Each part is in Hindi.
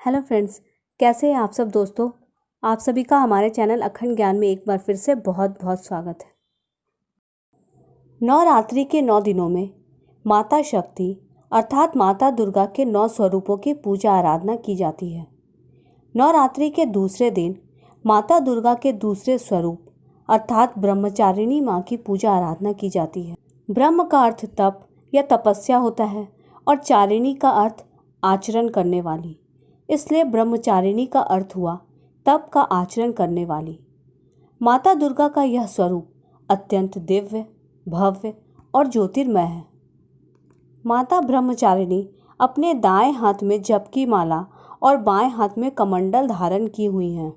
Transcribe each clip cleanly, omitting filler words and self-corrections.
हेलो फ्रेंड्स, कैसे हैं आप सब दोस्तों। आप सभी का हमारे चैनल अखंड ज्ञान में एक बार फिर से बहुत बहुत स्वागत है। नवरात्रि के 9 दिनों में माता शक्ति अर्थात माता दुर्गा के 9 स्वरूपों की पूजा आराधना की जाती है। नवरात्रि के दूसरे दिन माता दुर्गा के दूसरे स्वरूप अर्थात ब्रह्मचारिणी माँ की पूजा आराधना की जाती है। ब्रह्म का अर्थ तप या तपस्या होता है और चारिणी का अर्थ आचरण करने वाली, इसलिए ब्रह्मचारिणी का अर्थ हुआ तप का आचरण करने वाली। माता दुर्गा का यह स्वरूप अत्यंत दिव्य, भव्य और ज्योतिर्मय है। माता ब्रह्मचारिणी अपने दाएं हाथ में जप की माला और बाएं हाथ में कमंडल धारण की हुई हैं।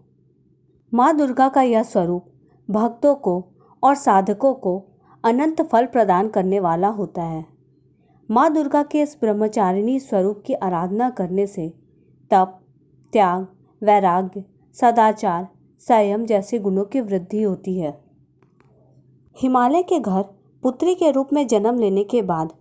माँ दुर्गा का यह स्वरूप भक्तों को और साधकों को अनंत फल प्रदान करने वाला होता है। माँ दुर्गा के इस ब्रह्मचारिणी स्वरूप की आराधना करने से तप, त्याग, वैराग्य, सदाचार, संयम जैसे गुणों की वृद्धि होती है। हिमालय के घर पुत्री के रूप में जन्म लेने के बाद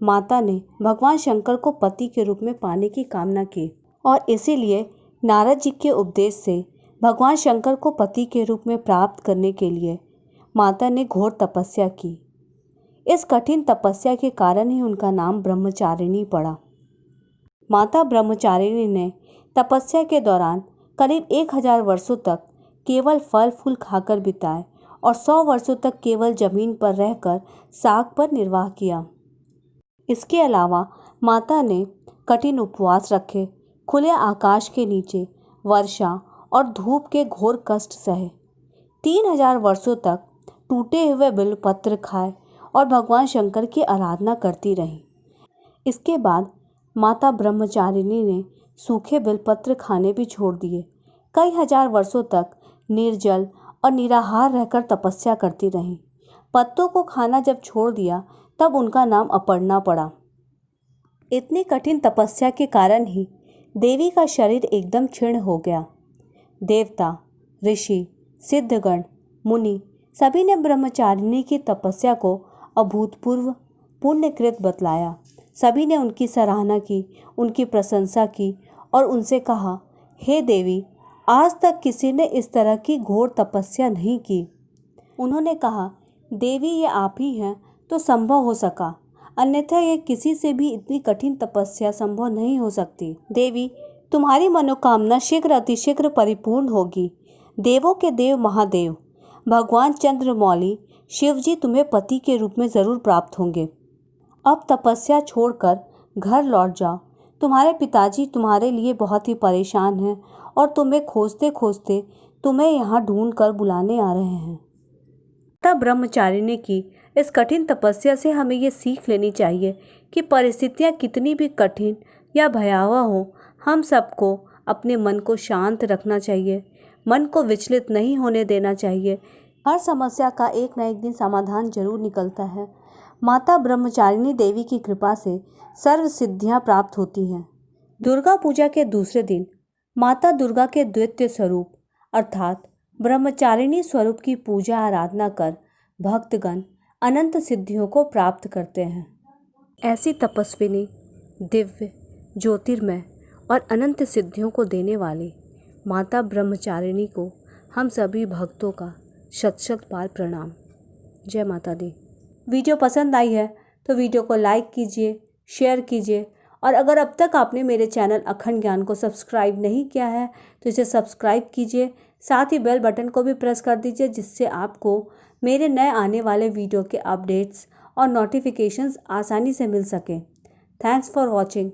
माता ने भगवान शंकर को पति के रूप में पाने की कामना की और इसीलिए नारद जी के उपदेश से भगवान शंकर को पति के रूप में प्राप्त करने के लिए माता ने घोर तपस्या की। इस कठिन तपस्या के कारण ही उनका नाम ब्रह्मचारिणी पड़ा। माता ब्रह्मचारिणी ने तपस्या के दौरान करीब 1000 वर्षों तक केवल फल फूल खाकर बिताए और 100 वर्षों तक केवल जमीन पर रहकर साग पर निर्वाह किया। इसके अलावा माता ने कठिन उपवास रखे, खुले आकाश के नीचे वर्षा और धूप के घोर कष्ट सहे, 3000 वर्षों तक टूटे हुए बिल्वपत्र खाए और भगवान शंकर की आराधना करती रही। इसके बाद माता ब्रह्मचारिणी ने सूखे बिल्वपत्र खाने भी छोड़ दिए। कई हजार वर्षों तक निर्जल और निराहार रहकर तपस्या करती रहीं। पत्तों को खाना जब छोड़ दिया तब उनका नाम अपर्णा पड़ा। इतनी कठिन तपस्या के कारण ही देवी का शरीर एकदम क्षीण हो गया। देवता, ऋषि, सिद्धगण, मुनि सभी ने ब्रह्मचारिणी की तपस्या को अभूतपूर्व पुण्यकृत बतलाया। सभी ने उनकी सराहना की, उनकी प्रशंसा की और उनसे कहा, हे देवी, आज तक किसी ने इस तरह की घोर तपस्या नहीं की। उन्होंने कहा, देवी ये आप ही हैं तो संभव हो सका, अन्यथा ये किसी से भी इतनी कठिन तपस्या संभव नहीं हो सकती। देवी, तुम्हारी मनोकामना शीघ्र अतिशीघ्र परिपूर्ण होगी। देवों के देव महादेव भगवान चंद्रमौली शिव जी तुम्हें पति के रूप में ज़रूर प्राप्त होंगे। अब तपस्या छोड़कर घर लौट जाओ। तुम्हारे पिताजी तुम्हारे लिए बहुत ही परेशान हैं और तुम्हें खोजते खोजते तुम्हें यहाँ ढूंढ कर बुलाने आ रहे हैं। तब ब्रह्मचारिणी की इस कठिन तपस्या से हमें ये सीख लेनी चाहिए कि परिस्थितियाँ कितनी भी कठिन या भयावह हो, हम सबको अपने मन को शांत रखना चाहिए, मन को विचलित नहीं होने देना चाहिए। हर समस्या का एक न एक दिन समाधान जरूर निकलता है। माता ब्रह्मचारिणी देवी की कृपा से सर्व सिद्धियाँ प्राप्त होती हैं। दुर्गा पूजा के दूसरे दिन माता दुर्गा के द्वितीय स्वरूप अर्थात ब्रह्मचारिणी स्वरूप की पूजा आराधना कर भक्तगण अनंत सिद्धियों को प्राप्त करते हैं। ऐसी तपस्विनी, दिव्य, ज्योतिर्मय और अनंत सिद्धियों को देने वाली माता ब्रह्मचारिणी को हम सभी भक्तों का शत शत बार प्रणाम। जय माता दी। वीडियो पसंद आई है तो वीडियो को लाइक कीजिए, शेयर कीजिए और अगर अब तक आपने मेरे चैनल अखंड ज्ञान को सब्सक्राइब नहीं किया है तो इसे सब्सक्राइब कीजिए। साथ ही बेल बटन को भी प्रेस कर दीजिए जिससे आपको मेरे नए आने वाले वीडियो के अपडेट्स और नोटिफिकेशंस आसानी से मिल सकें। Thanks for watching.